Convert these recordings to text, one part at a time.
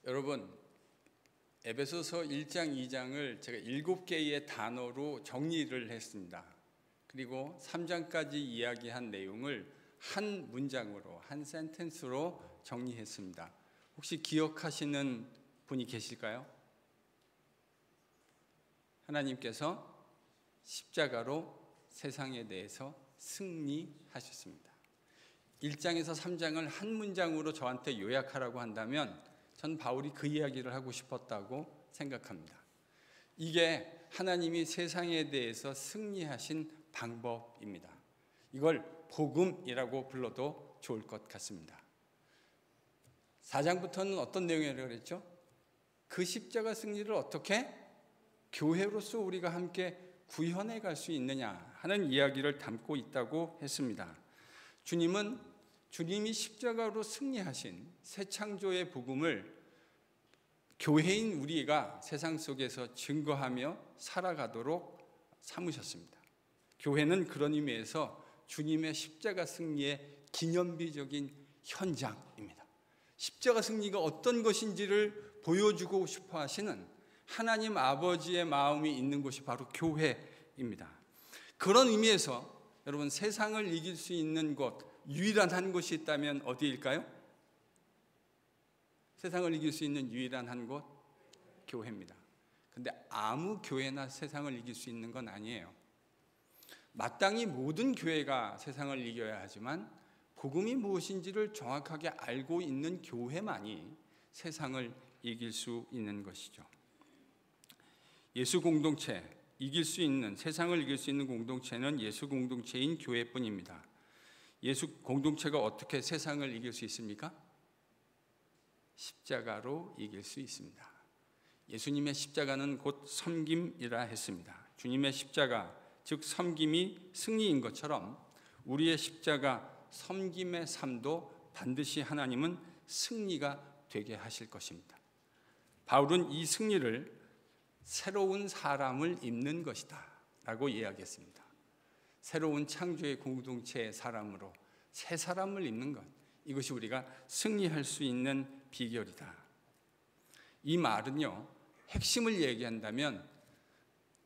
여러분, 에베소서 1장, 2장을 제가 7개의 단어로 정리를 했습니다. 그리고 3장까지 이야기한 내용을 한 문장으로, 한 센텐스로 정리했습니다. 혹시 기억하시는 분이 계실까요? 하나님께서 십자가로 세상에 대해서 승리하셨습니다. 1장에서 3장을 한 문장으로 저한테 요약하라고 한다면 전 바울이 그 이야기를 하고 싶었다고 생각합니다. 이게 하나님이 세상에 대해서 승리하신 방법입니다. 이걸 복음이라고 불러도 좋을 것 같습니다. 4장부터는 어떤 내용이라고 그랬죠? 그 십자가 승리를 어떻게 교회로서 우리가 함께 구현해 갈 수 있느냐 하는 이야기를 담고 있다고 했습니다. 주님이 십자가로 승리하신 새 창조의 복음을 교회인 우리가 세상 속에서 증거하며 살아가도록 삼으셨습니다. 교회는 그런 의미에서 주님의 십자가 승리의 기념비적인 현장입니다. 십자가 승리가 어떤 것인지를 보여주고 싶어 하시는 하나님 아버지의 마음이 있는 곳이 바로 교회입니다. 그런 의미에서 여러분, 세상을 이길 수 있는 곳, 유일한 한 곳이 있다면 어디일까요? 세상을 이길 수 있는 유일한 한 곳, 교회입니다. 근데 아무 교회나 세상을 이길 수 있는 건 아니에요. 마땅히 모든 교회가 세상을 이겨야 하지만 복음이 무엇인지를 정확하게 알고 있는 교회만이 세상을 이길 수 있는 것이죠. 예수 공동체, 세상을 이길 수 있는 공동체는 예수 공동체인 교회뿐입니다. 예수 공동체가 어떻게 세상을 이길 수 있습니까? 십자가로 이길 수 있습니다. 예수님의 십자가는 곧 섬김이라 했습니다. 주님의 십자가, 즉 섬김이 승리인 것처럼 우리의 십자가, 섬김의 삶도 반드시 하나님은 승리가 되게 하실 것입니다. 바울은 이 승리를 새로운 사람을 입는 것이다 라고 이야기했습니다. 새로운 창조의 공동체의 사람으로 새 사람을 입는 것, 이것이 우리가 승리할 수 있는 비결이다. 이 말은요, 핵심을 얘기한다면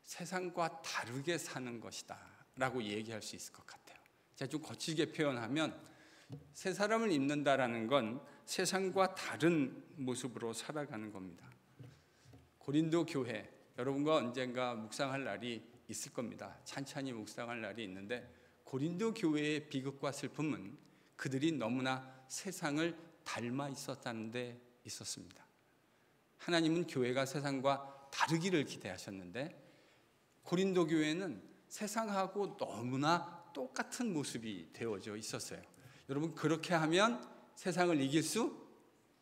세상과 다르게 사는 것이다 라고 얘기할 수 있을 것 같아요. 제가 좀 거칠게 표현하면 새 사람을 입는다라는 건 세상과 다른 모습으로 살아가는 겁니다. 고린도 교회, 여러분과 언젠가 묵상할 날이 있을 겁니다. 찬찬히 묵상할 날이 있는데, 고린도 교회의 비극과 슬픔은 그들이 너무나 세상을 닮아 있었다는 데 있었습니다. 하나님은 교회가 세상과 다르기를 기대하셨는데 고린도 교회는 세상하고 너무나 똑같은 모습이 되어져 있었어요. 여러분, 그렇게 하면 세상을 이길 수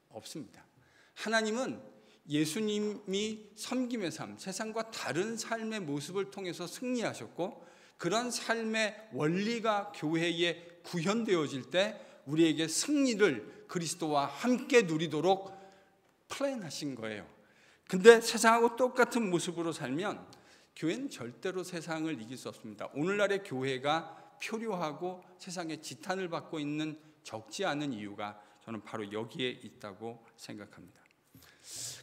없습니다. 하나님은 예수님이 섬김의 삶, 세상과 다른 삶의 모습을 통해서 승리하셨고, 그런 삶의 원리가 교회에 구현되어질 때 우리에게 승리를 그리스도와 함께 누리도록 플랜하신 거예요. 근데 세상하고 똑같은 모습으로 살면 교회는 절대로 세상을 이길 수 없습니다. 오늘날의 교회가 표류하고 세상에 지탄을 받고 있는 적지 않은 이유가 저는 바로 여기에 있다고 생각합니다.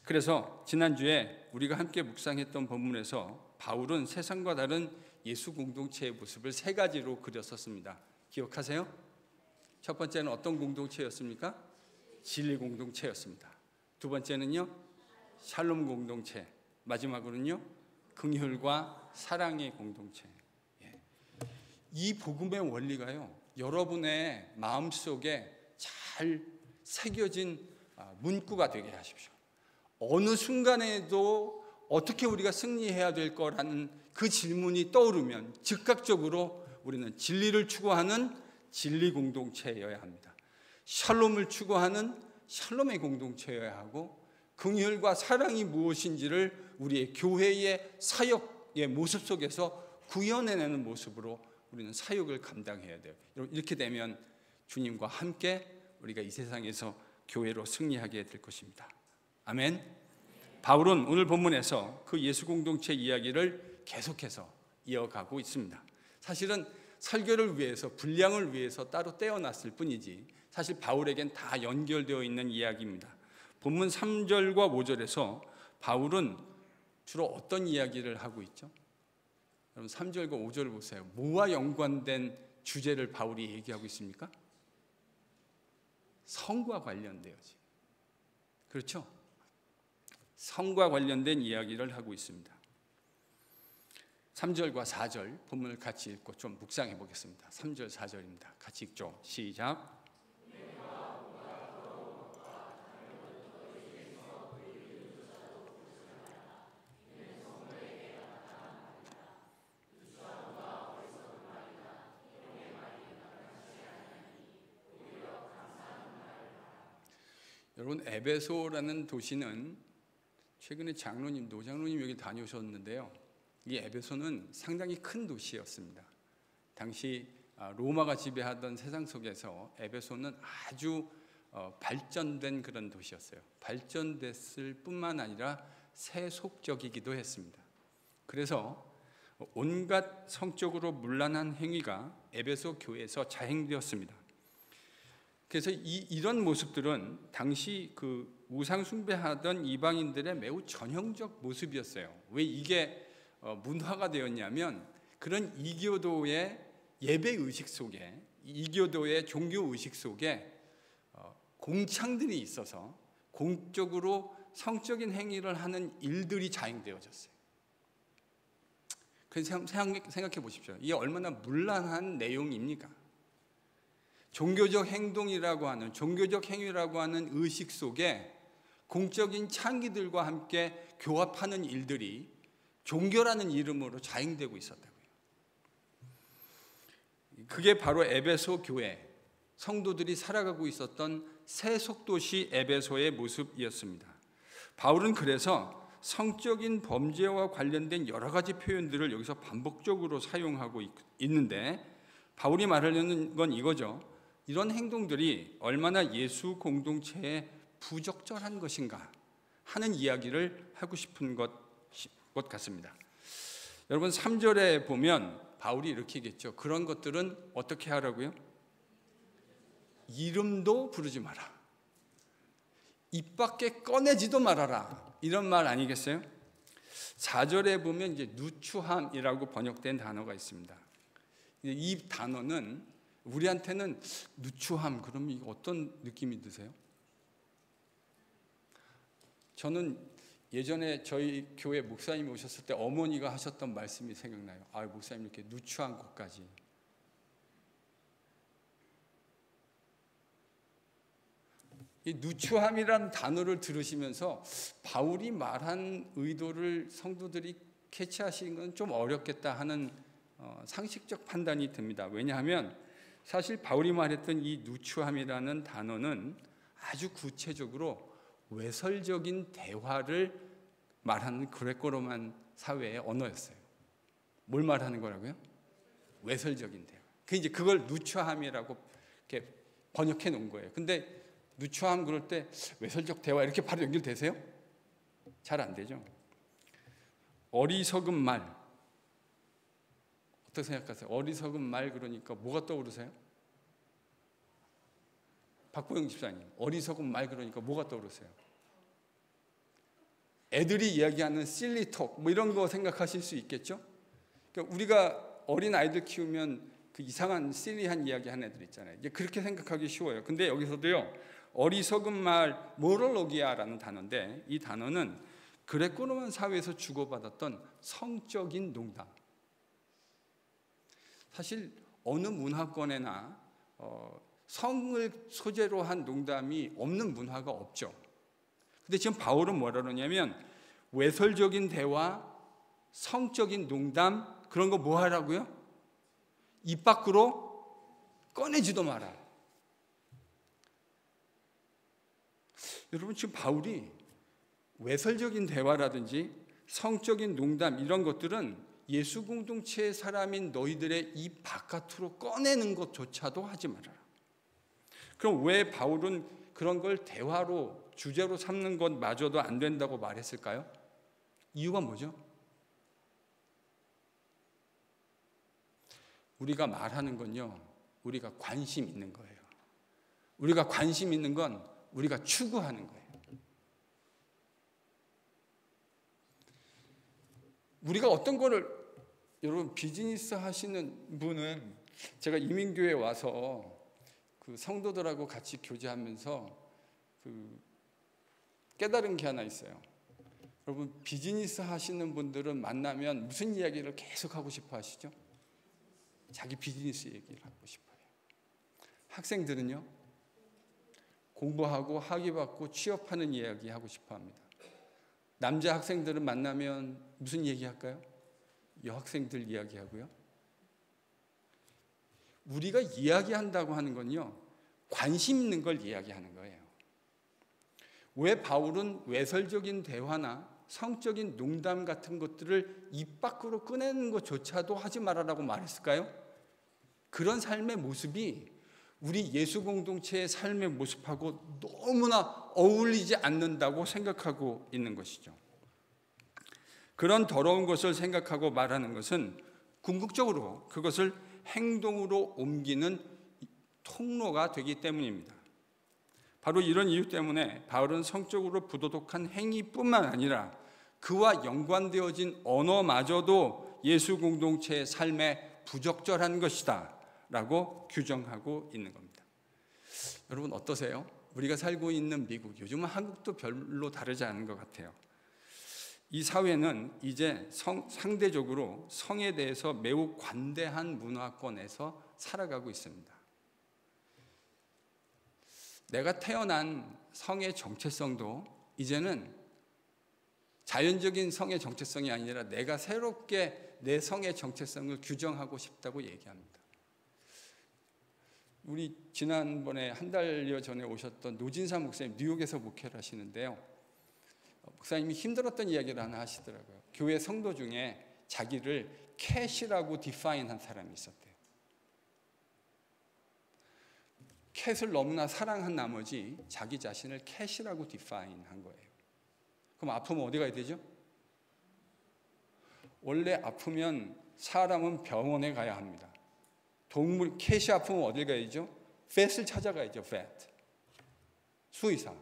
그래서 지난주에 우리가 함께 묵상했던 본문에서 바울은 세상과 다른 예수 공동체의 모습을 3가지로 그렸었습니다. 기억하세요? 첫 번째는 어떤 공동체였습니까? 진리 공동체였습니다. 두 번째는요, 샬롬 공동체. 마지막으로는요, 긍휼과 사랑의 공동체. 이 복음의 원리가요, 여러분의 마음속에 잘 새겨진 문구가 되게 하십시오. 어느 순간에도 어떻게 우리가 승리해야 될 거라는 그 질문이 떠오르면 즉각적으로 우리는 진리를 추구하는 진리 공동체여야 합니다. 샬롬을 추구하는 샬롬의 공동체여야 하고, 긍휼과 사랑이 무엇인지를 우리의 교회의 사역의 모습 속에서 구현해내는 모습으로 우리는 사역을 감당해야 돼요. 이렇게 되면 주님과 함께 우리가 이 세상에서 교회로 승리하게 될 것입니다. 아멘. 바울은 오늘 본문에서 그 예수 공동체 이야기를 계속해서 이어가고 있습니다. 사실은 설교를 위해서, 분량을 위해서 따로 떼어놨을 뿐이지 사실 바울에겐 다 연결되어 있는 이야기입니다. 본문 3절과 5절에서 바울은 주로 어떤 이야기를 하고 있죠? 여러분 3절과 5절을 보세요. 뭐와 연관된 주제를 바울이 얘기하고 있습니까? 성과 관련되어지. 그렇죠? 성과 관련된 이야기를 하고 있습니다. 3절과 4절 본문을 같이 읽고 좀 묵상해 보겠습니다. 3절 4절입니다. 같이 읽죠. 시작. 여러분 에베소라는 도시는 최근에 노장로님 여기 다녀오셨는데요. 이 에베소는 상당히 큰 도시였습니다. 당시 로마가 지배하던 세상 속에서 에베소는 아주 발전된 그런 도시였어요. 발전됐을 뿐만 아니라 세속적이기도 했습니다. 그래서 온갖 성적으로 문란한 행위가 에베소 교회에서 자행되었습니다. 그래서 이런 모습들은 당시 그 우상 숭배하던 이방인들의 매우 전형적 모습이었어요. 왜 이게 문화가 되었냐면 그런 이교도의 예배 의식 속에, 이교도의 종교 의식 속에 공창들이 있어서 공적으로 성적인 행위를 하는 일들이 자행되어졌어요. 그래서 생각해 보십시오. 이게 얼마나 문란한 내용입니까? 종교적 행동이라고 하는, 종교적 행위라고 하는 의식 속에 공적인 창기들과 함께 교합하는 일들이 종교라는 이름으로 자행되고 있었다고요. 그게 바로 에베소 교회, 성도들이 살아가고 있었던 세속도시 에베소의 모습이었습니다. 바울은 그래서 성적인 범죄와 관련된 여러 가지 표현들을 여기서 반복적으로 사용하고 있는데, 바울이 말하려는 건 이거죠. 이런 행동들이 얼마나 예수 공동체에 부적절한 것인가 하는 이야기를 하고 싶은 것 같습니다. 여러분 3절에 보면 바울이 이렇게 얘기했죠. 그런 것들은 어떻게 하라고요? 이름도 부르지 마라. 입 밖에 꺼내지도 말아라. 이런 말 아니겠어요? 4절에 보면 이제 누추함이라고 번역된 단어가 있습니다. 이 단어는 우리한테는 누추함, 그러면 이거 어떤 느낌이 드세요? 저는 예전에 저희 교회 목사님이 오셨을 때 어머니가 하셨던 말씀이 생각나요. 아, 목사님 이렇게 누추한 곳까지. 이 누추함이라는 단어를 들으시면서 바울이 말한 의도를 성도들이 캐치하시는 건 좀 어렵겠다 하는 상식적 판단이 듭니다. 왜냐하면 사실 바울이 말했던 이 누추함이라는 단어는 아주 구체적으로 외설적인 대화를 말하는 그레코로만 사회의 언어였어요. 뭘 말하는 거라고요? 외설적인 대화. 이제 그걸 누추함이라고 이렇게 번역해 놓은 거예요. 근데 누추함 그럴 때 외설적 대화 이렇게 바로 연결되세요? 잘 안 되죠. 어리석은 말. 어떻게 생각하세요? 어리석은 말 그러니까 뭐가 떠오르세요? 박보영 집사님, 어리석은 말 그러니까 뭐가 떠오르세요? 애들이 이야기하는 실리톡 뭐 이런 거 생각하실 수 있겠죠? 그러니까 우리가 어린 아이들 키우면 그 이상한 실리한 이야기 하는 애들 있잖아요. 이제 그렇게 생각하기 쉬워요. 근데 여기서도요, 어리석은 말, 모럴로기아라는 단어인데, 이 단어는 그레코로만 사회에서 주고받았던 성적인 농담. 사실 어느 문화권에나 성을 소재로 한 농담이 없는 문화가 없죠. 근데 지금 바울은 뭐라 그러냐면 외설적인 대화, 성적인 농담 그런 거 뭐 하라고요? 입 밖으로 꺼내지도 마라. 여러분 지금 바울이 외설적인 대화라든지 성적인 농담 이런 것들은 예수 공동체의 사람인 너희들의 입 바깥으로 꺼내는 것조차도 하지 말아라. 그럼 왜 바울은 그런 걸 대화로 주제로 삼는 것마저도 안 된다고 말했을까요? 이유가 뭐죠? 우리가 말하는 건요, 우리가 관심 있는 거예요. 우리가 관심 있는 건 우리가 추구하는 거예요. 우리가 어떤 거를, 여러분 비즈니스 하시는 분은, 제가 이민교회 와서 그 성도들하고 같이 교제하면서 그 깨달은 게 하나 있어요. 여러분 비즈니스 하시는 분들은 만나면 무슨 이야기를 계속 하고 싶어 하시죠? 자기 비즈니스 얘기를 하고 싶어요. 학생들은요, 공부하고 학위받고 취업하는 이야기 하고 싶어 합니다. 남자 학생들은 만나면 무슨 얘기 할까요? 여학생들 이야기하고요. 우리가 이야기한다고 하는 건요, 관심 있는 걸 이야기하는 거예요. 왜 바울은 외설적인 대화나 성적인 농담 같은 것들을 입 밖으로 꺼내는 것조차도 하지 말아라고 말했을까요? 그런 삶의 모습이 우리 예수 공동체의 삶의 모습하고 너무나 어울리지 않는다고 생각하고 있는 것이죠. 그런 더러운 것을 생각하고 말하는 것은 궁극적으로 그것을 행동으로 옮기는 통로가 되기 때문입니다. 바로 이런 이유 때문에 바울은 성적으로 부도덕한 행위뿐만 아니라 그와 연관되어진 언어마저도 예수 공동체의 삶에 부적절한 것이다 라고 규정하고 있는 겁니다. 여러분 어떠세요? 우리가 살고 있는 미국, 요즘은 한국도 별로 다르지 않은 것 같아요. 이 사회는 이제 상대적으로 성에 대해서 매우 관대한 문화권에서 살아가고 있습니다. 내가 태어난 성의 정체성도 이제는 자연적인 성의 정체성이 아니라 내가 새롭게 내 성의 정체성을 규정하고 싶다고 얘기합니다. 우리 지난번에 한 달여 전에 오셨던 노진사 목사님, 뉴욕에서 목회를 하시는데요, 목사님이 힘들었던 이야기를 하나 하시더라고요. 교회 성도 중에 자기를 캣이라고 디파인한 사람이 있었대요. 캣을 너무나 사랑한 나머지 자기 자신을 캣이라고 디파인한 거예요. 그럼 아프면 어디 가야 되죠? 원래 아프면 사람은 병원에 가야 합니다. 동물, 캣이 아프면 어딜 가야죠? 펫을 찾아가야죠. 펫. 수의사.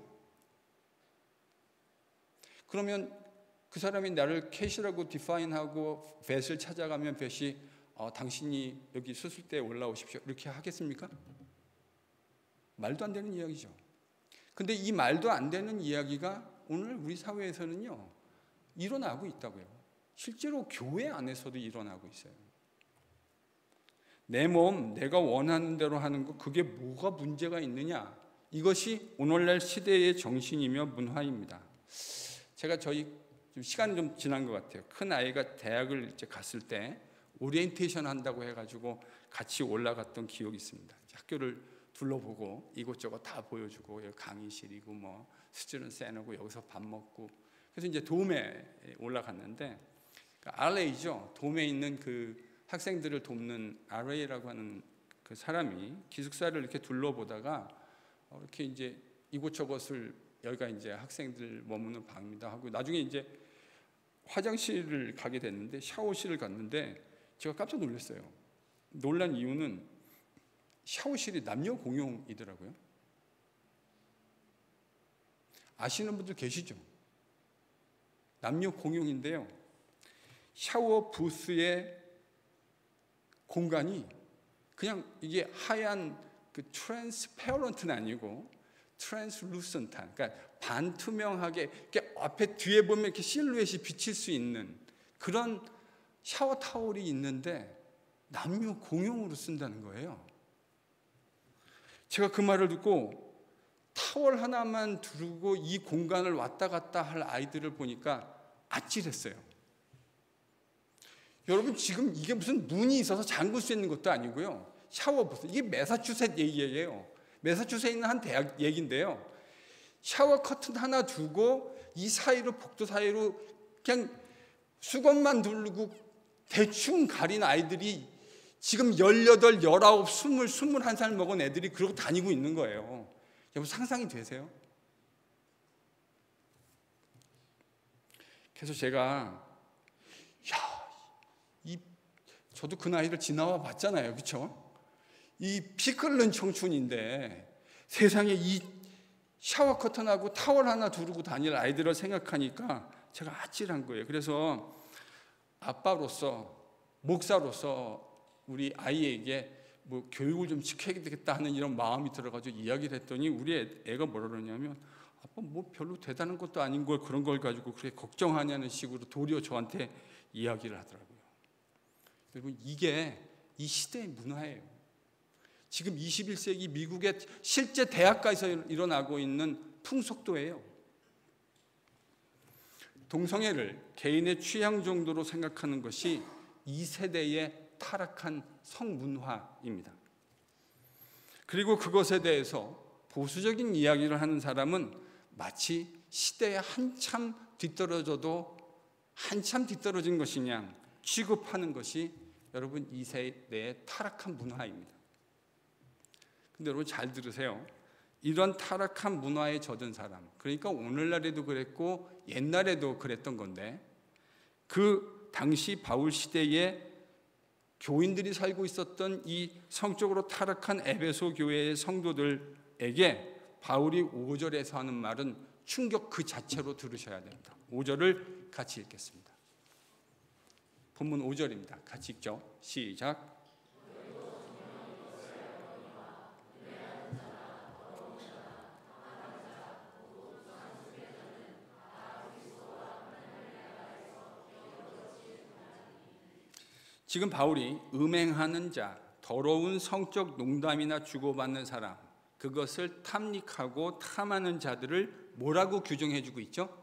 그러면 그 사람이 나를 캣이라고 디파인하고 펫을 찾아가면 펫이 당신이 여기 수술대에 올라오십시오 이렇게 하겠습니까? 말도 안 되는 이야기죠. 근데 이 말도 안 되는 이야기가 오늘 우리 사회에서는요 일어나고 있다고요. 실제로 교회 안에서도 일어나고 있어요. 내 몸 내가 원하는 대로 하는 거, 그게 뭐가 문제가 있느냐, 이것이 오늘날 시대의 정신이며 문화입니다. 제가 시간이 좀 지난 것 같아요. 큰 아이가 대학을 이제 갔을 때 오리엔테이션 한다고 해가지고 같이 올라갔던 기억이 있습니다. 학교를 둘러보고 이곳저곳 다 보여주고, 여기 강의실이고 뭐 스튜던트 센터고 여기서 밥 먹고, 그래서 이제 돔에 올라갔는데, RA죠. 돔에 있는 그 학생들을 돕는 RA라고 하는 그 사람이 기숙사를 이렇게 둘러보다가 이렇게 이제 이곳저곳을, 여기가 이제 학생들 머무는 방입니다 하고, 나중에 이제 화장실을 가게 됐는데, 샤워실을 갔는데 제가 깜짝 놀랐어요. 놀란 이유는 샤워실이 남녀 공용이더라고요. 아시는 분들 계시죠? 남녀 공용인데요, 샤워 부스의 공간이 그냥 이게 하얀 그 트랜스페어런트는 아니고 트랜스루센트한, 그러니까 반투명하게 이렇게 앞에 뒤에 보면 이렇게 실루엣이 비칠 수 있는 그런 샤워 타월이 있는데 남녀 공용으로 쓴다는 거예요. 제가 그 말을 듣고 타월 하나만 두르고 이 공간을 왔다 갔다 할 아이들을 보니까 아찔했어요. 여러분 지금 이게 무슨 문이 있어서 잠글 수 있는 것도 아니고요. 샤워 부스, 이게 매사추셋 얘기예요. 매사추set에 있는 한 대학 얘기인데요, 샤워 커튼 하나 두고 이 사이로, 복도 사이로 그냥 수건만 두르고 대충 가린 아이들이 지금 18, 19, 20, 21살 먹은 애들이 그러고 다니고 있는 거예요. 여러분 상상이 되세요? 그래서 제가 저도 그 나이를 지나와 봤잖아요. 그렇죠? 이 피 끓는 청춘인데 세상에 이 샤워 커튼하고 타월 하나 두르고 다닐 아이들을 생각하니까 제가 아찔한 거예요. 그래서 아빠로서, 목사로서 우리 아이에게 뭐 교육을 좀 시켜야 되겠다 하는 이런 마음이 들어가지고 이야기를 했더니 우리 애가 뭐라 그러냐면, 아빠 뭐 별로 대단한 것도 아닌 걸 그런 걸 가지고 그렇게 걱정하냐는 식으로 도리어 저한테 이야기를 하더라고요. 여러분, 이게 이 시대의 문화예요. 지금 21세기 미국의 실제 대학가에서 일어나고 있는 풍속도예요. 동성애를 개인의 취향 정도로 생각하는 것이 이 세대의 타락한 성문화입니다. 그리고 그것에 대해서 보수적인 이야기를 하는 사람은 마치 시대에 한참 뒤떨어진 것이냐 취급하는 것이 여러분 이 세대의 타락한 문화입니다. 근데 여러분 잘 들으세요. 이런 타락한 문화에 젖은 사람, 그러니까 오늘날에도 그랬고 옛날에도 그랬던 건데, 그 당시 바울 시대에 교인들이 살고 있었던 이 성적으로 타락한 에베소 교회의 성도들에게 바울이 5절에서 하는 말은 충격 그 자체로 들으셔야 됩니다. 5절을 같이 읽겠습니다. 본문 5절입니다. 같이 읽죠. 시작. 지금 바울이 음행하는 자, 더러운 성적 농담이나 주고받는 사람, 그것을 탐닉하고 탐하는 자들을 뭐라고 규정해주고 있죠?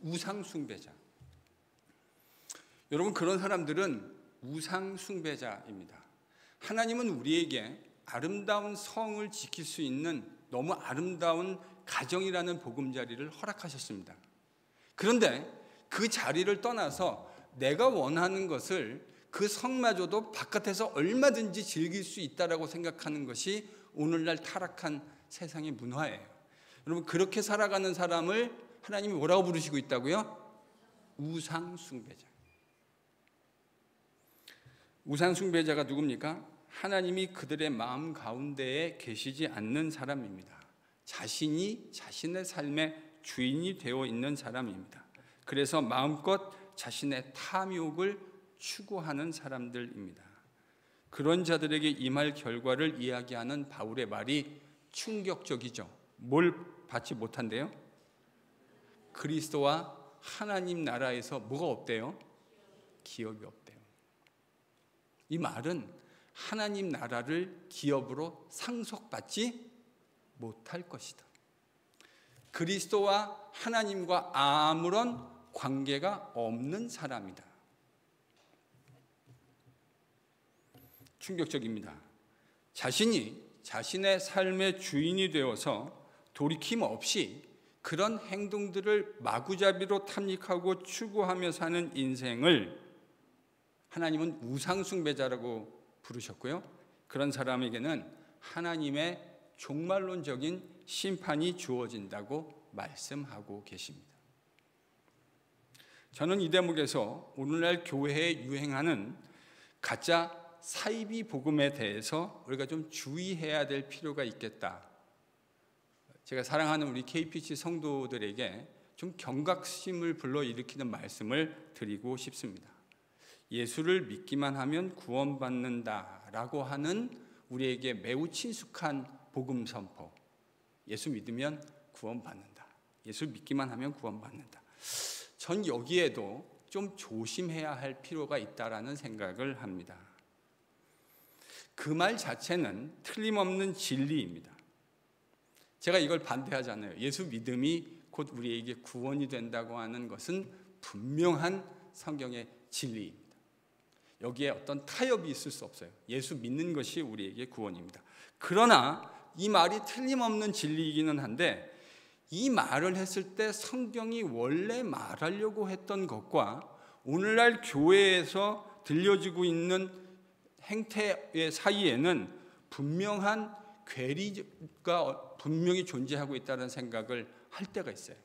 우상숭배자. 여러분, 그런 사람들은 우상숭배자입니다. 하나님은 우리에게 아름다운 성을 지킬 수 있는 너무 아름다운 가정이라는 보금자리를 허락하셨습니다. 그런데 그 자리를 떠나서 내가 원하는 것을 그 성마저도 바깥에서 얼마든지 즐길 수 있다라고 생각하는 것이 오늘날 타락한 세상의 문화예요. 여러분, 그렇게 살아가는 사람을 하나님이 뭐라고 부르시고 있다고요? 우상숭배자. 우상숭배자가 누굽니까? 하나님이 그들의 마음 가운데에 계시지 않는 사람입니다. 자신이 자신의 삶의 주인이 되어 있는 사람입니다. 그래서 마음껏 자신의 탐욕을 추구하는 사람들입니다. 그런 자들에게 임할 결과를 이야기하는 바울의 말이 충격적이죠. 뭘 받지 못한대요? 그리스도와 하나님 나라에서 뭐가 없대요? 기업이 없대요. 이 말은 하나님 나라를 기업으로 상속받지 못할 것이다. 그리스도와 하나님과 아무런 관계가 없는 사람이다. 충격적입니다. 자신이 자신의 삶의 주인이 되어서 돌이킴 없이 그런 행동들을 마구잡이로 탐닉하고 추구하며 사는 인생을 하나님은 우상숭배자라고 부르셨고요. 그런 사람에게는 하나님의 종말론적인 심판이 주어진다고 말씀하고 계십니다. 저는 이 대목에서 오늘날 교회에 유행하는 가짜 사이비 복음에 대해서 우리가 좀 주의해야 될 필요가 있겠다. 제가 사랑하는 우리 KPC 성도들에게 좀 경각심을 불러일으키는 말씀을 드리고 싶습니다. 예수를 믿기만 하면 구원받는다라고 하는 우리에게 매우 친숙한 복음 선포. 예수 믿으면 구원받는다. 예수 믿기만 하면 구원받는다. 전 여기에도 좀 조심해야 할 필요가 있다라는 생각을 합니다. 그 말 자체는 틀림없는 진리입니다. 제가 이걸 반대하잖아요. 예수 믿음이 곧 우리에게 구원이 된다고 하는 것은 분명한 성경의 진리입니다. 여기에 어떤 타협이 있을 수 없어요. 예수 믿는 것이 우리에게 구원입니다. 그러나 이 말이 틀림없는 진리이기는 한데, 이 말을 했을 때 성경이 원래 말하려고 했던 것과 오늘날 교회에서 들려지고 있는 행태의 사이에는 분명한 괴리가 분명히 존재하고 있다는 생각을 할 때가 있어요.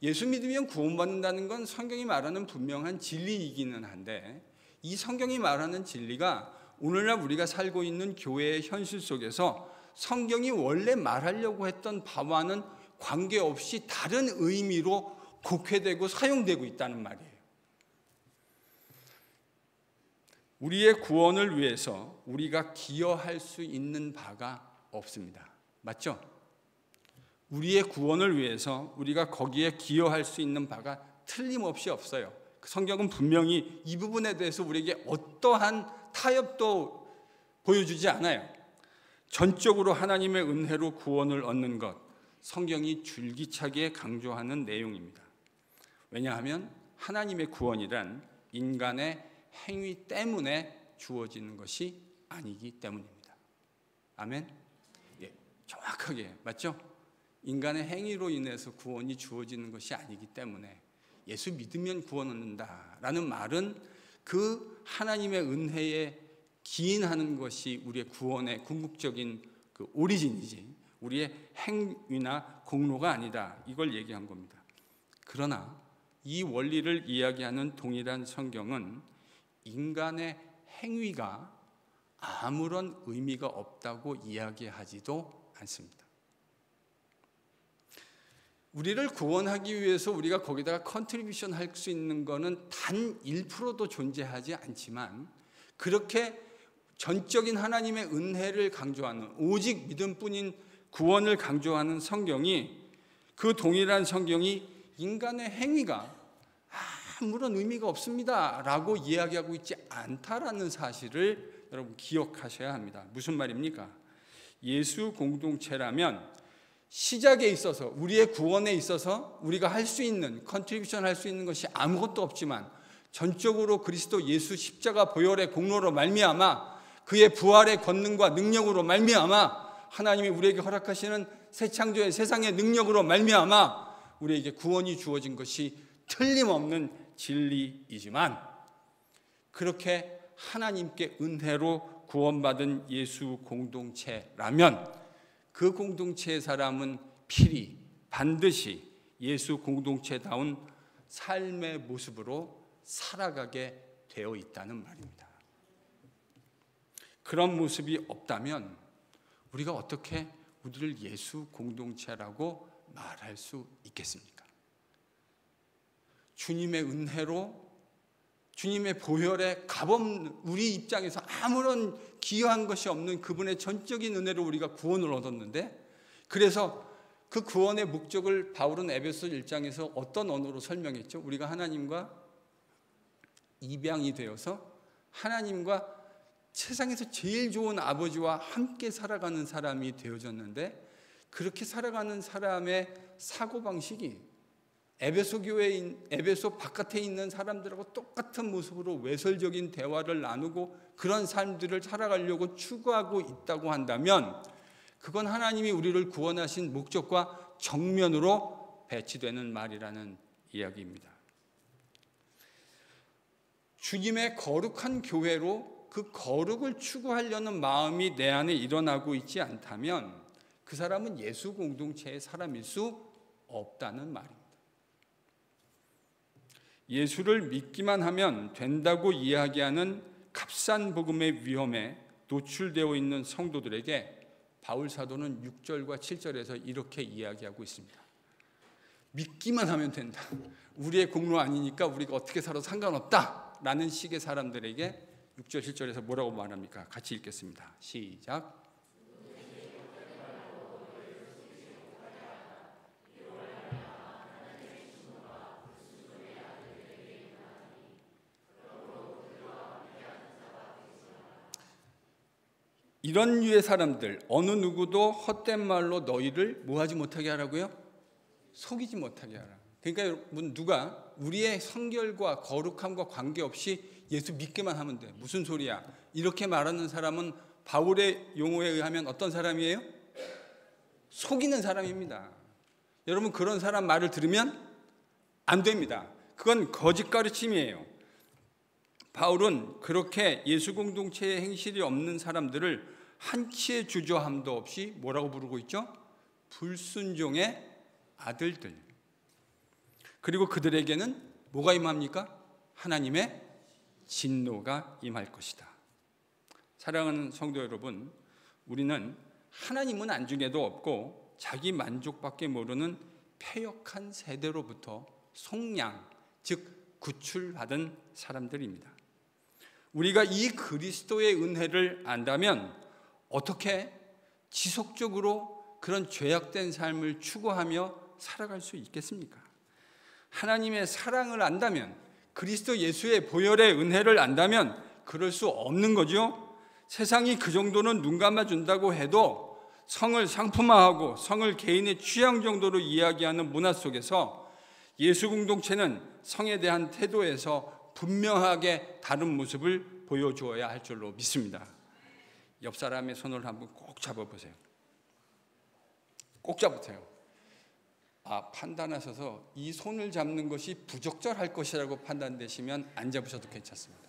예수 믿으면 구원받는다는 건 성경이 말하는 분명한 진리이기는 한데, 이 성경이 말하는 진리가 오늘날 우리가 살고 있는 교회의 현실 속에서 성경이 원래 말하려고 했던 바와는 관계없이 다른 의미로 곡해되고 사용되고 있다는 말이에요. 우리의 구원을 위해서 우리가 기여할 수 있는 바가 없습니다. 맞죠? 우리의 구원을 위해서 우리가 거기에 기여할 수 있는 바가 틀림없이 없어요. 성경은 분명히 이 부분에 대해서 우리에게 어떠한 타협도 보여주지 않아요. 전적으로 하나님의 은혜로 구원을 얻는 것, 성경이 줄기차게 강조하는 내용입니다. 왜냐하면 하나님의 구원이란 인간의 행위 때문에 주어지는 것이 아니기 때문입니다. 아멘? 예, 정확하게 맞죠? 인간의 행위로 인해서 구원이 주어지는 것이 아니기 때문에 예수 믿으면 구원 얻는다라는 말은 그 하나님의 은혜에 기인하는 것이 우리의 구원의 궁극적인 그 오리진이지 우리의 행위나 공로가 아니다, 이걸 얘기한 겁니다. 그러나 이 원리를 이야기하는 동일한 성경은 인간의 행위가 아무런 의미가 없다고 이야기하지도 않습니다. 우리를 구원하기 위해서 우리가 거기다가 컨트리뷰션 할 수 있는 것은 단 1%도 존재하지 않지만, 그렇게 전적인 하나님의 은혜를 강조하는, 오직 믿음뿐인 구원을 강조하는 성경이, 그 동일한 성경이 인간의 행위가 아무런 의미가 없습니다 라고 이야기하고 있지 않다라는 사실을 여러분 기억하셔야 합니다. 무슨 말입니까? 예수 공동체라면 시작에 있어서, 우리의 구원에 있어서 우리가 할 수 있는, 컨트리뷰션 할 수 있는 것이 아무것도 없지만, 전적으로 그리스도 예수 십자가 보혈의 공로로 말미암아 그의 부활의 권능과 능력으로 말미암아 하나님이 우리에게 허락하시는 새 창조의 세상의 능력으로 말미암아 우리에게 구원이 주어진 것이 틀림없는 진리이지만, 그렇게 하나님께 은혜로 구원받은 예수 공동체라면 그 공동체의 사람은 필히 반드시 예수 공동체다운 삶의 모습으로 살아가게 되어 있다는 말입니다. 그런 모습이 없다면 우리가 어떻게 우리를 예수 공동체라고 말할 수 있겠습니까? 주님의 은혜로, 주님의 보혈의 값없는, 우리 입장에서 아무런 기여한 것이 없는 그분의 전적인 은혜로 우리가 구원을 얻었는데, 그래서 그 구원의 목적을 바울은 에베소 1장에서 어떤 언어로 설명했죠? 우리가 하나님과 입양이 되어서 하나님과 세상에서 제일 좋은 아버지와 함께 살아가는 사람이 되어졌는데, 그렇게 살아가는 사람의 사고방식이 에베소 교회, 에베소 바깥에 있는 사람들하고 똑같은 모습으로 외설적인 대화를 나누고 그런 삶들을 살아가려고 추구하고 있다고 한다면, 그건 하나님이 우리를 구원하신 목적과 정면으로 배치되는 말이라는 이야기입니다. 주님의 거룩한 교회로 그 거룩을 추구하려는 마음이 내 안에 일어나고 있지 않다면 그 사람은 예수 공동체의 사람일 수 없다는 말입니다. 예수를 믿기만 하면 된다고 이야기하는 값싼 복음의 위험에 노출되어 있는 성도들에게 바울 사도는 6절과 7절에서 이렇게 이야기하고 있습니다. 믿기만 하면 된다, 우리의 공로 아니니까 우리가 어떻게 살아도 상관없다 라는 식의 사람들에게 6절 7절에서 뭐라고 말합니까? 같이 읽겠습니다. 시작. 이런 류의 사람들, 어느 누구도 헛된 말로 너희를 뭐하지 못하게 하라고요? 속이지 못하게 하라. 그러니까 여러분, 누가 우리의 성결과 거룩함과 관계없이 예수 믿기만 하면 돼, 무슨 소리야, 이렇게 말하는 사람은 바울의 용어에 의하면 어떤 사람이에요? 속이는 사람입니다. 여러분, 그런 사람 말을 들으면 안 됩니다. 그건 거짓 가르침이에요. 바울은 그렇게 예수 공동체의 행실이 없는 사람들을 한치의 주저함도 없이 뭐라고 부르고 있죠? 불순종의 아들들. 그리고 그들에게는 뭐가 임합니까? 하나님의 진노가 임할 것이다. 사랑하는 성도 여러분, 우리는 하나님은 안중에도 없고 자기 만족밖에 모르는 패역한 세대로부터 속량, 즉 구출받은 사람들입니다. 우리가 이 그리스도의 은혜를 안다면 어떻게 지속적으로 그런 죄악된 삶을 추구하며 살아갈 수 있겠습니까? 하나님의 사랑을 안다면, 그리스도 예수의 보혈의 은혜를 안다면 그럴 수 없는 거죠. 세상이 그 정도는 눈 감아준다고 해도 성을 상품화하고 성을 개인의 취향 정도로 이야기하는 문화 속에서 예수 공동체는 성에 대한 태도에서 분명하게 다른 모습을 보여주어야 할 줄로 믿습니다. 옆 사람의 손을 한번 꼭 잡아보세요. 꼭 잡으세요. 판단하셔서 이 손을 잡는 것이 부적절할 것이라고 판단되시면 안 잡으셔도 괜찮습니다.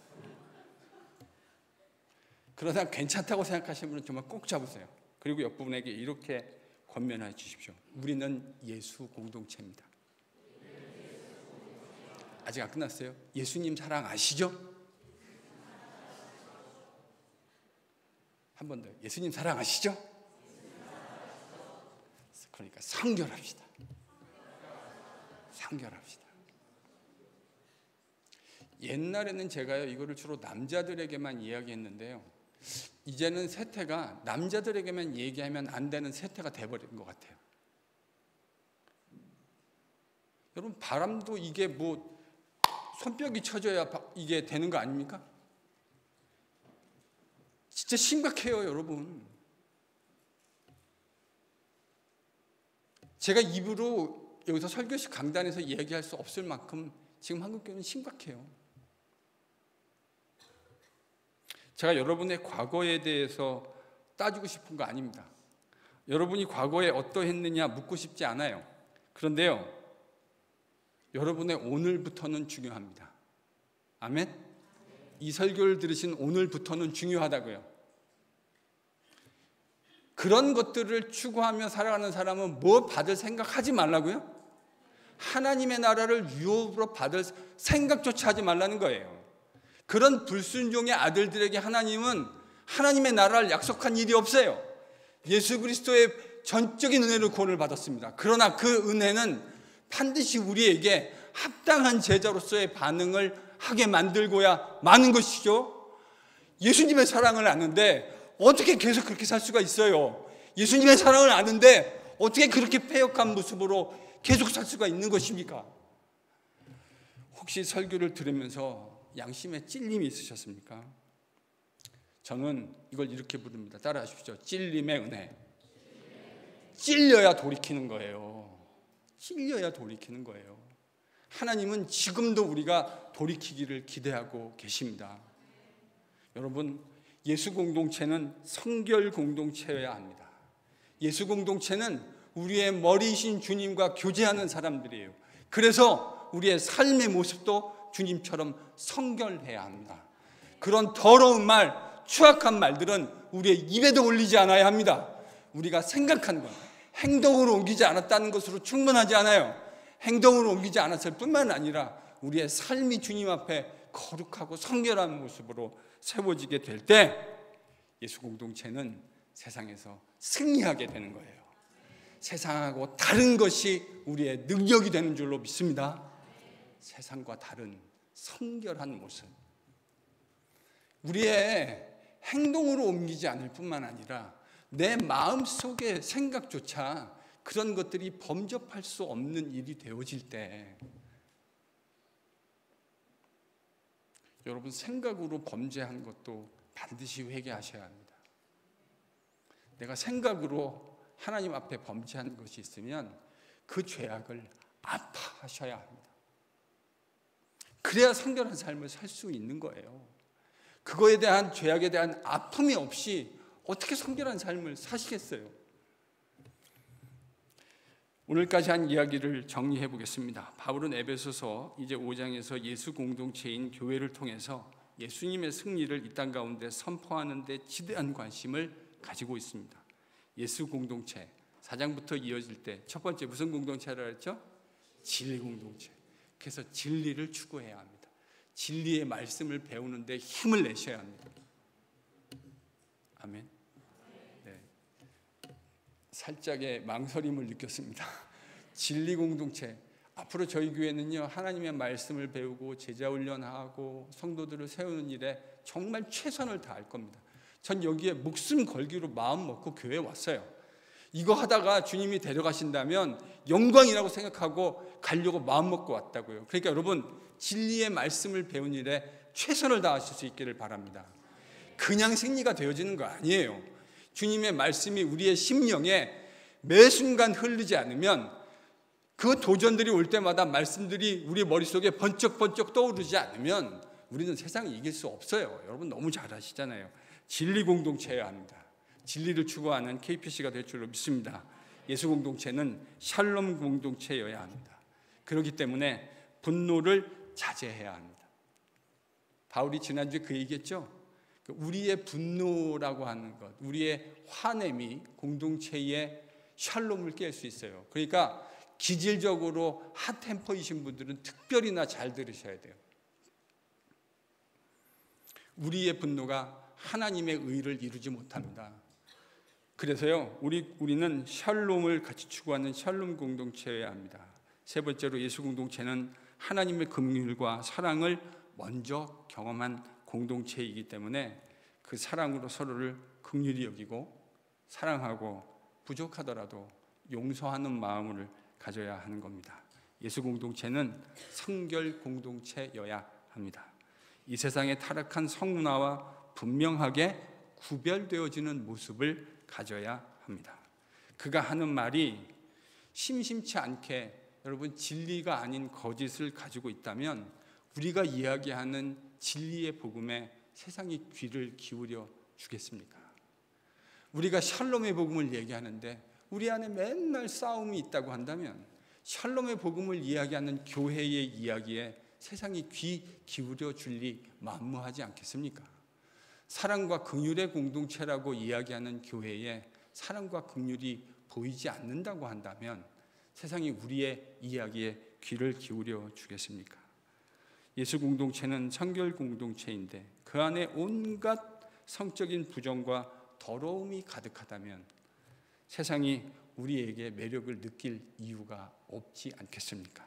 그러나 괜찮다고 생각하시는 분은 정말 꼭 잡으세요. 그리고 옆분에게 이렇게 권면해 주십시오. 우리는 예수 공동체입니다. 아직 안 끝났어요. 예수님 사랑 아시죠? 한 번 더. 예수님 사랑 아시죠? 그러니까 상결합시다. 상결합시다. 옛날에는 제가요 이거를 주로 남자들에게만 이야기했는데요, 이제는 세태가 남자들에게만 얘기하면 안 되는 세태가 돼버린 것 같아요. 여러분, 바람도 이게 뭐 손뼉이 쳐져야 이게 되는 거 아닙니까? 진짜 심각해요, 여러분. 제가 입으로 여기서 설교식 강단에서 얘기할 수 없을 만큼 지금 한국교회는 심각해요. 제가 여러분의 과거에 대해서 따지고 싶은 거 아닙니다. 여러분이 과거에 어떠했느냐 묻고 싶지 않아요. 그런데요, 여러분의 오늘부터는 중요합니다. 아멘? 이 설교를 들으신 오늘부터는 중요하다고요. 그런 것들을 추구하며 살아가는 사람은 뭐 받을 생각하지 말라고요? 하나님의 나라를 유업으로 받을 생각조차 하지 말라는 거예요. 그런 불순종의 아들들에게 하나님은 하나님의 나라를 약속한 일이 없어요. 예수 그리스도의 전적인 은혜로 구원을 받았습니다. 그러나 그 은혜는 반드시 우리에게 합당한 제자로서의 반응을 하게 만들고야 마는 것이죠. 예수님의 사랑을 아는데 어떻게 계속 그렇게 살 수가 있어요? 예수님의 사랑을 아는데 어떻게 그렇게 패역한 모습으로 계속 살 수가 있는 것입니까? 혹시 설교를 들으면서 양심에 찔림이 있으셨습니까? 저는 이걸 이렇게 부릅니다. 따라하십시오. 찔림의 은혜. 찔려야 돌이키는 거예요. 찔려야 돌이키는 거예요. 하나님은 지금도 우리가 돌이키기를 기대하고 계십니다. 여러분, 예수 공동체는 성결 공동체여야 합니다. 예수 공동체는 우리의 머리이신 주님과 교제하는 사람들이에요. 그래서 우리의 삶의 모습도 주님처럼 성결해야 합니다. 그런 더러운 말, 추악한 말들은 우리의 입에도 올리지 않아야 합니다. 우리가 생각한 것, 행동으로 옮기지 않았다는 것으로 충분하지 않아요. 행동으로 옮기지 않았을 뿐만 아니라 우리의 삶이 주님 앞에 거룩하고 성결한 모습으로 세워지게 될 때 예수 공동체는 세상에서 승리하게 되는 거예요. 세상하고 다른 것이 우리의 능력이 되는 줄로 믿습니다. 세상과 다른 성결한 모습, 우리의 행동으로 옮기지 않을 뿐만 아니라 내 마음속의 생각조차 그런 것들이 범접할 수 없는 일이 되어질 때, 여러분, 생각으로 범죄한 것도 반드시 회개하셔야 합니다. 내가 생각으로 하나님 앞에 범죄한 것이 있으면 그 죄악을 아파하셔야 합니다. 그래야 성결한 삶을 살 수 있는 거예요. 그거에 대한 죄악에 대한 아픔이 없이 어떻게 성결한 삶을 사시겠어요? 오늘까지 한 이야기를 정리해 보겠습니다. 바울은 에베소서 이제 5장에서 예수 공동체인 교회를 통해서 예수님의 승리를 이 땅 가운데 선포하는 데 지대한 관심을 가지고 있습니다. 예수 공동체 4장부터 이어질 때 첫 번째 무슨 공동체라 했죠? 진리 공동체. 그래서 진리를 추구해야 합니다. 진리의 말씀을 배우는데 힘을 내셔야 합니다. 아멘. 네. 살짝의 망설임을 느꼈습니다. 진리 공동체, 앞으로 저희 교회는요, 하나님의 말씀을 배우고 제자 훈련하고 성도들을 세우는 일에 정말 최선을 다할 겁니다. 전 여기에 목숨 걸기로 마음 먹고 교회에 왔어요. 이거 하다가 주님이 데려가신다면 영광이라고 생각하고 가려고 마음 먹고 왔다고요. 그러니까 여러분, 진리의 말씀을 배운 일에 최선을 다하실 수 있기를 바랍니다. 그냥 승리가 되어지는 거 아니에요. 주님의 말씀이 우리의 심령에 매 순간 흐르지 않으면, 그 도전들이 올 때마다 말씀들이 우리 머릿속에 번쩍번쩍 떠오르지 않으면 우리는 세상을 이길 수 없어요. 여러분 너무 잘 아시잖아요. 진리 공동체여야 합니다. 진리를 추구하는 KPC가 될 줄로 믿습니다. 예수 공동체는 샬롬 공동체여야 합니다. 그렇기 때문에 분노를 자제해야 합니다. 바울이 지난주에 그 얘기했죠. 우리의 분노라고 하는 것, 우리의 화냄이 공동체의 샬롬을 깰 수 있어요. 그러니까 기질적으로 핫템퍼이신 분들은 특별히나 잘 들으셔야 돼요. 우리의 분노가 하나님의 의를 이루지 못합니다. 그래서요, 우리는 샬롬을 같이 추구하는 샬롬 공동체여야 합니다. 세 번째로, 예수 공동체는 하나님의 긍휼과 사랑을 먼저 경험한 공동체이기 때문에 그 사랑으로 서로를 긍휼히 여기고 사랑하고 부족하더라도 용서하는 마음을 가져야 하는 겁니다. 예수 공동체는 성결 공동체여야 합니다. 이 세상의 타락한 성문화와 분명하게 구별되어지는 모습을 가져야 합니다. 그가 하는 말이 심심치 않게 여러분 진리가 아닌 거짓을 가지고 있다면 우리가 이야기하는 진리의 복음에 세상이 귀를 기울여 주겠습니까? 우리가 샬롬의 복음을 얘기하는데 우리 안에 맨날 싸움이 있다고 한다면 샬롬의 복음을 이야기하는 교회의 이야기에 세상이 귀 기울여 줄 리 만무하지 않겠습니까? 사랑과 긍휼의 공동체라고 이야기하는 교회에 사랑과 긍휼이 보이지 않는다고 한다면 세상이 우리의 이야기에 귀를 기울여 주겠습니까? 예수 공동체는 성결 공동체인데 그 안에 온갖 성적인 부정과 더러움이 가득하다면 세상이 우리에게 매력을 느낄 이유가 없지 않겠습니까?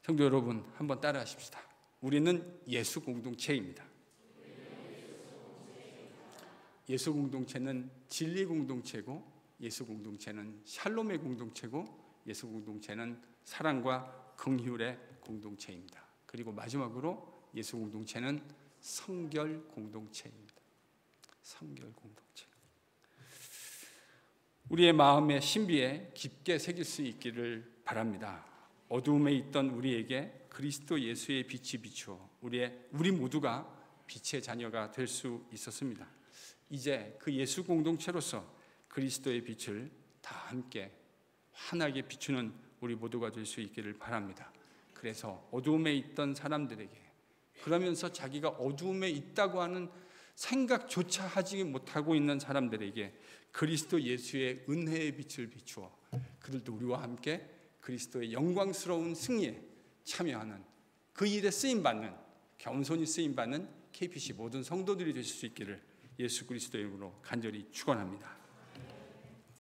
성도 여러분, 한번 따라 하십시다. 우리는 예수 공동체입니다. 예수 공동체는 진리 공동체고, 예수 공동체는 샬롬의 공동체고, 예수 공동체는 사랑과 긍휼의 공동체입니다. 그리고 마지막으로 예수 공동체는 성결 공동체입니다. 성결 공동체. 우리의 마음의 신비에 깊게 새길 수 있기를 바랍니다. 어두움에 있던 우리에게 그리스도 예수의 빛이 비추어 우리 모두가 빛의 자녀가 될 수 있었습니다. 이제 그 예수 공동체로서 그리스도의 빛을 다 함께 환하게 비추는 우리 모두가 될 수 있기를 바랍니다. 그래서 어두움에 있던 사람들에게, 그러면서 자기가 어두움에 있다고 하는 생각조차 하지 못하고 있는 사람들에게 그리스도 예수의 은혜의 빛을 비추어 그들도 우리와 함께 그리스도의 영광스러운 승리에 참여하는, 그 일에 쓰임받는, 겸손히 쓰임받는 KPC 모든 성도들이 되실 수 있기를 예수 그리스도의 이름으로 간절히 축원합니다.